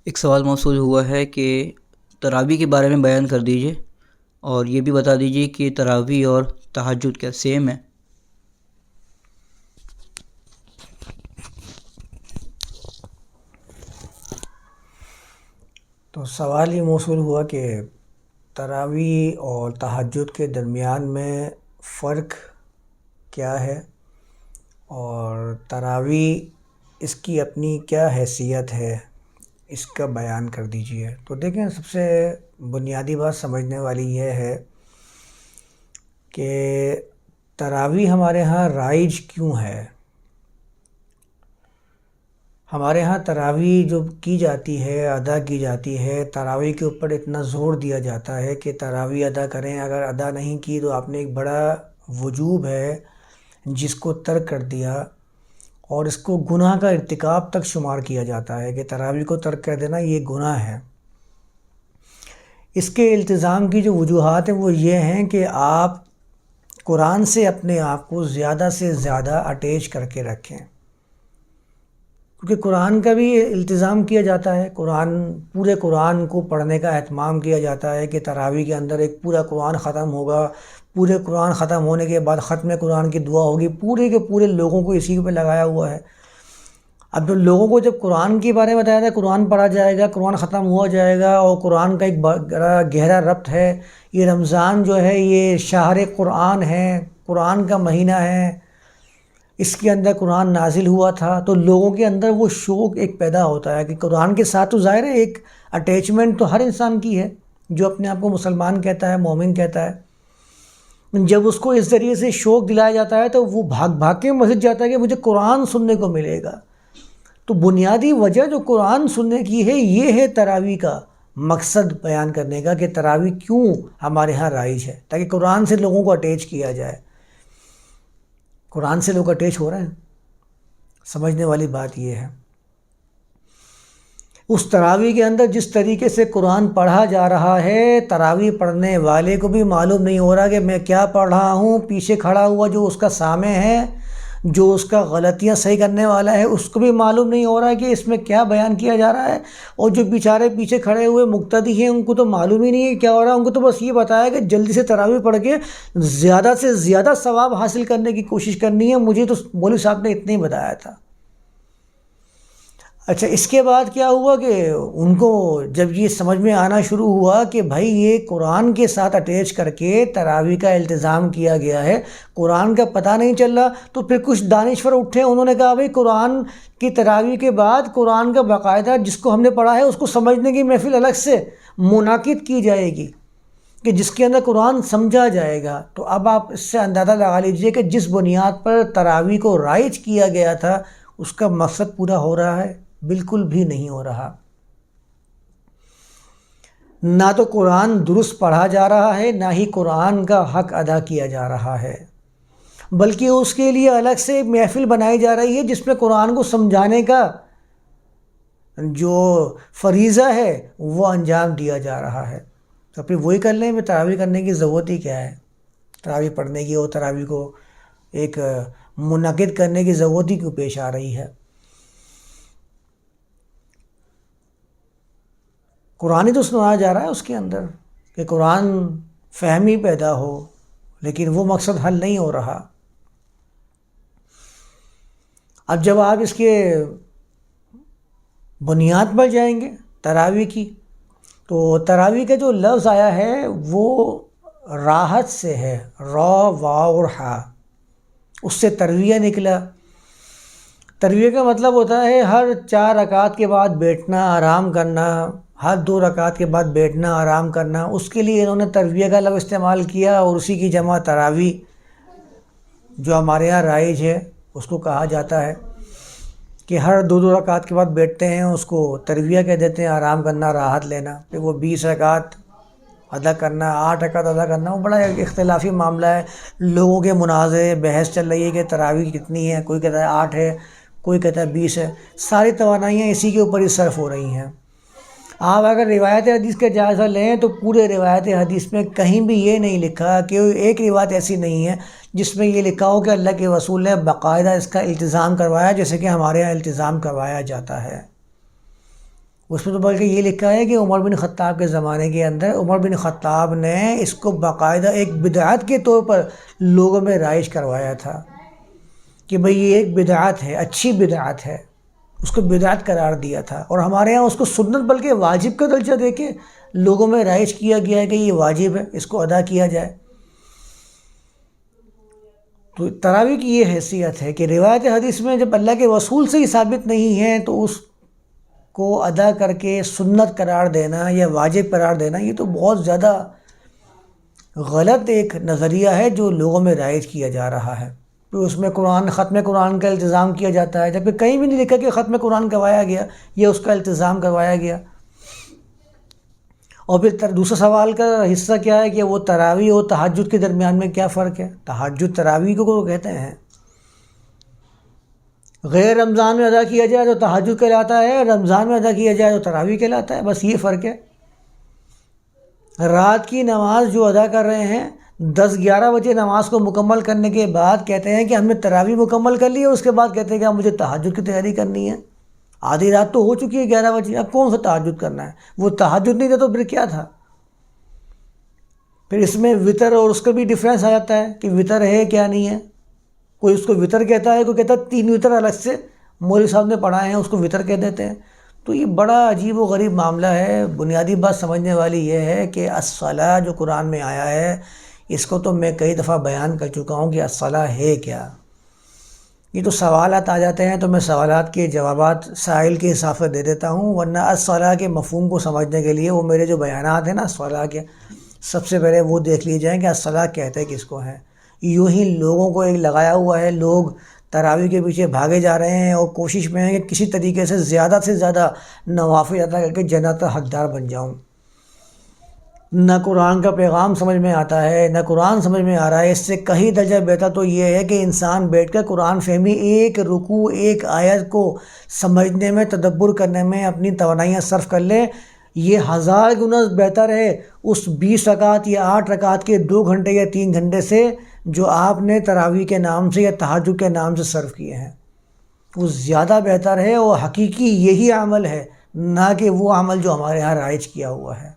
ایک سوال موصول ہوا ہے کہ تراویح کے بارے میں بیان کر دیجئے اور یہ بھی بتا دیجئے کہ تراویح اور تہجد کیا سیم ہے؟ تو سوال یہ موصول ہوا کہ تراویح اور تہجد کے درمیان میں فرق کیا ہے، اور تراویح اس کی اپنی کیا حیثیت ہے، اس کا بیان کر دیجئے۔ تو دیکھیں، سب سے بنیادی بات سمجھنے والی یہ ہے کہ تراویح ہمارے ہاں رائج کیوں ہے۔ ہمارے ہاں تراویح جو کی جاتی ہے، ادا کی جاتی ہے، تراویح کے اوپر اتنا زور دیا جاتا ہے کہ تراویح ادا کریں، اگر ادا نہیں کی تو آپ نے ایک بڑا وجوب ہے جس کو ترک کر دیا، اور اس کو گناہ کا ارتکاب تک شمار کیا جاتا ہے کہ تراویح کو ترک کر دینا یہ گناہ ہے۔ اس کے التزام کی جو وجوہات ہیں وہ یہ ہیں کہ آپ قرآن سے اپنے آپ کو زیادہ سے زیادہ اٹیچ کر کے رکھیں، کیونکہ قرآن کا بھی التزام کیا جاتا ہے، پورے قرآن کو پڑھنے کا اہتمام کیا جاتا ہے کہ تراویح کے اندر ایک پورا قرآن ختم ہوگا، پورے قرآن ختم ہونے کے بعد ختم قرآن کی دعا ہوگی، پورے کے پورے لوگوں کو اسی پہ لگایا ہوا ہے۔ اب لوگوں کو جب قرآن کے بارے میں بتایا تھا، قرآن پڑھا جائے گا، قرآن ختم ہوا جائے گا، اور قرآن کا ایک بڑا گہرا ربط ہے، یہ رمضان جو ہے یہ شہر قرآن ہے، قرآن کا مہینہ ہے، اس کے اندر قرآن نازل ہوا تھا، تو لوگوں کے اندر وہ شوق ایک پیدا ہوتا ہے کہ قرآن کے ساتھ تو ظاہر ہے ایک اٹیچمنٹ تو ہر انسان کی ہے جو اپنے آپ کو مسلمان کہتا ہے، مومن کہتا ہے۔ جب اس کو اس ذریعے سے شوق دلایا جاتا ہے تو وہ بھاگ بھاگ کے مسجد جاتا ہے کہ مجھے قرآن سننے کو ملے گا۔ تو بنیادی وجہ جو قرآن سننے کی ہے یہ ہے تراویح کا مقصد بیان کرنے کا، کہ تراویح کیوں ہمارے ہاں رائج ہے، تاکہ قرآن سے لوگوں کو اٹیچ کیا جائے۔ قرآن سے لوگ اٹیچ ہو رہے ہیں، سمجھنے والی بات یہ ہے۔ اس تراویح کے اندر جس طریقے سے قرآن پڑھا جا رہا ہے، تراویح پڑھنے والے کو بھی معلوم نہیں ہو رہا کہ میں کیا پڑھ رہا ہوں، پیچھے کھڑا ہوا جو اس کا سامع ہے، جو اس کا غلطیاں صحیح کرنے والا ہے، اس کو بھی معلوم نہیں ہو رہا ہے کہ اس میں کیا بیان کیا جا رہا ہے، اور جو بیچارے پیچھے کھڑے ہوئے مقتدی ہیں ان کو تو معلوم ہی نہیں ہے کیا ہو رہا ہے، ان کو تو بس یہ بتایا کہ جلدی سے تراویح پڑھ کے زیادہ سے زیادہ ثواب حاصل کرنے کی کوشش کرنی ہے، مجھے تو مولوی صاحب نے اتنا ہی بتایا تھا۔ اچھا، اس کے بعد کیا ہوا کہ ان کو جب یہ سمجھ میں آنا شروع ہوا کہ بھائی یہ قرآن کے ساتھ اٹیچ کر کے تراویح کا التزام کیا گیا ہے، قرآن کا پتہ نہیں چل رہا، تو پھر کچھ دانشور اٹھے، انہوں نے کہا بھائی قرآن کی تراویح کے بعد قرآن کا باقاعدہ جس کو ہم نے پڑھا ہے اس کو سمجھنے کی محفل الگ سے منعقد کی جائے گی کہ جس کے اندر قرآن سمجھا جائے گا۔ تو اب آپ اس سے اندازہ لگا لیجئے کہ جس بنیاد پر تراویح کو رائج کیا گیا تھا اس کا مقصد پورا ہو رہا ہے؟ بالکل بھی نہیں ہو رہا۔ نہ تو قرآن درست پڑھا جا رہا ہے، نہ ہی قرآن کا حق ادا کیا جا رہا ہے، بلکہ اس کے لیے الگ سے ایک محفل بنائی جا رہی ہے جس میں قرآن کو سمجھانے کا جو فریضہ ہے وہ انجام دیا جا رہا ہے۔ تو پھر وہی کر لیں، تراویح کرنے کی ضرورت ہی کیا ہے؟ تراویح پڑھنے کی اور تراویح کو ایک منعقد کرنے کی ضرورت ہی کیوں پیش آ رہی ہے؟ قرآن ہی تو سنایا جا رہا ہے اس کے اندر کہ قرآن فہمی پیدا ہو، لیکن وہ مقصد حل نہیں ہو رہا۔ اب جب آپ اس کے بنیاد پر جائیں گے تراویح کی، تو تراویح کا جو لفظ آیا ہے وہ راحت سے ہے، را واو اور ہا، اس سے ترویہ نکلا۔ ترویہ کا مطلب ہوتا ہے ہر 4 رکعت کے بعد بیٹھنا، آرام کرنا، ہر 2 رکعت کے بعد بیٹھنا، آرام کرنا، اس کے لیے انہوں نے ترویہ کا لفظ استعمال کیا، اور اسی کی جمع تراویح جو ہمارے ہاں رائج ہے اس کو کہا جاتا ہے کہ ہر 2 رکعت کے بعد بیٹھتے ہیں اس کو ترویہ کہہ دیتے ہیں، آرام کرنا، راحت لینا۔ پھر وہ 20 رکعت ادا کرنا، 8 رکعت ادا کرنا، وہ بڑا ایک اختلافی معاملہ ہے، لوگوں کے مناظرے بحث چل رہی ہے کہ تراویح کتنی ہے، کوئی کہتا ہے 8 ہے، کوئی کہتا ہے 20 ہے، ساری توانائیاں اسی کے اوپر ہی صرف ہو رہی ہیں۔ آپ اگر روایت حدیث کا جائزہ لیں تو پورے روایت حدیث میں کہیں بھی یہ نہیں لکھا، کہ ایک روایت ایسی نہیں ہے جس میں یہ لکھا ہو کہ اللہ کے رسول نے باقاعدہ اس کا التزام کروایا جیسے کہ ہمارے یہاں التزام کروایا جاتا ہے۔ اس میں تو بلکہ یہ لکھا ہے کہ عمر بن خطاب کے زمانے کے اندر عمر بن خطاب نے اس کو باقاعدہ ایک بدعت کے طور پر لوگوں میں رائج کروایا تھا کہ بھئی یہ ایک بدعت ہے، اچھی بدعت ہے، اس کو بدعت قرار دیا تھا۔ اور ہمارے ہاں اس کو سنت بلکہ واجب کا درجہ دے کے لوگوں میں رائج کیا گیا ہے کہ یہ واجب ہے، اس کو ادا کیا جائے۔ تو تراویح کی یہ حیثیت ہے کہ روایت حدیث میں جب اللہ کے رسول سے ہی ثابت نہیں ہے تو اس کو ادا کر کے سنت قرار دینا یا واجب قرار دینا یہ تو بہت زیادہ غلط ایک نظریہ ہے جو لوگوں میں رائج کیا جا رہا ہے۔ تو اس میں ختم قرآن کا التزام کیا جاتا ہے، جبکہ کہیں بھی نہیں لکھا کہ ختم قرآن کروایا گیا یا اس کا التزام کروایا گیا۔ اور پھر دوسرا سوال کا حصہ کیا ہے کہ وہ تراویح اور تہجد کے درمیان میں کیا فرق ہے؟ تہجد تراویح کو کہتے ہیں، غیر رمضان میں ادا کیا جائے تو تہجد کہلاتا ہے، رمضان میں ادا کیا جائے تو تراویح کہلاتا ہے، بس یہ فرق ہے۔ رات کی نماز جو ادا کر رہے ہیں 10-11 بجے نماز کو مکمل کرنے کے بعد کہتے ہیں کہ ہم نے تراویح مکمل کر لی ہے، اس کے بعد کہتے ہیں کہ اب مجھے تہجد کی تیاری کرنی ہے۔ آدھی رات تو ہو چکی ہے 11 بجے، اب کون سا تہجد کرنا ہے؟ وہ تہجد نہیں تھا تو پھر کیا تھا؟ پھر اس میں وطر اور اس کا بھی ڈفرینس آ جاتا ہے کہ وطر ہے کیا نہیں ہے۔ کوئی اس کو وطر کہتا ہے، کوئی کہتا ہے 3 وطر الگ سے مولوی صاحب نے پڑھائے ہیں اس کو وطر کہہ دیتے ہیں۔ تو یہ بڑا عجیب و غریب معاملہ ہے۔ بنیادی بات سمجھنے والی یہ ہے کہ الصلاۃ جو قرآن میں آیا ہے اس کو تو میں کئی دفعہ بیان کر چکا ہوں کہ الصلاۃ ہے کیا۔ یہ تو سوالات آ جاتے ہیں تو میں سوالات کے جوابات سائل کے حساب سے دے دیتا ہوں، ورنہ الصلاۃ کے مفہوم کو سمجھنے کے لیے وہ میرے جو بیانات ہیں نا الصلاۃ کے، سب سے پہلے وہ دیکھ لیے جائیں کہ الصلاۃ کہتے کس کو ہیں۔ یوں ہی لوگوں کو ایک لگایا ہوا ہے، لوگ تراویح کے پیچھے بھاگے جا رہے ہیں اور کوشش میں ہیں کہ کسی طریقے سے زیادہ نوافل ادا کر کے جنت کا حقدار بن جاؤں۔ نہ قرآن کا پیغام سمجھ میں آتا ہے، نہ قرآن سمجھ میں آ رہا ہے۔ اس سے کہیں درجہ بہتر تو یہ ہے کہ انسان بیٹھ کر قرآن فہمی ایک رکوع ایک آیت کو سمجھنے میں تدبر کرنے میں اپنی توانائیاں صرف کر لے۔ یہ 1000 گنا بہتر ہے اس 20 رکعت یا 8 رکعت کے 2 گھنٹے یا 3 گھنٹے سے جو آپ نے تراویح کے نام سے یا تہجد کے نام سے صرف کیے ہیں۔ وہ زیادہ بہتر ہے اور حقیقی یہی عمل ہے، نہ کہ وہ عمل جو ہمارے ہاں رائج کیا ہوا ہے۔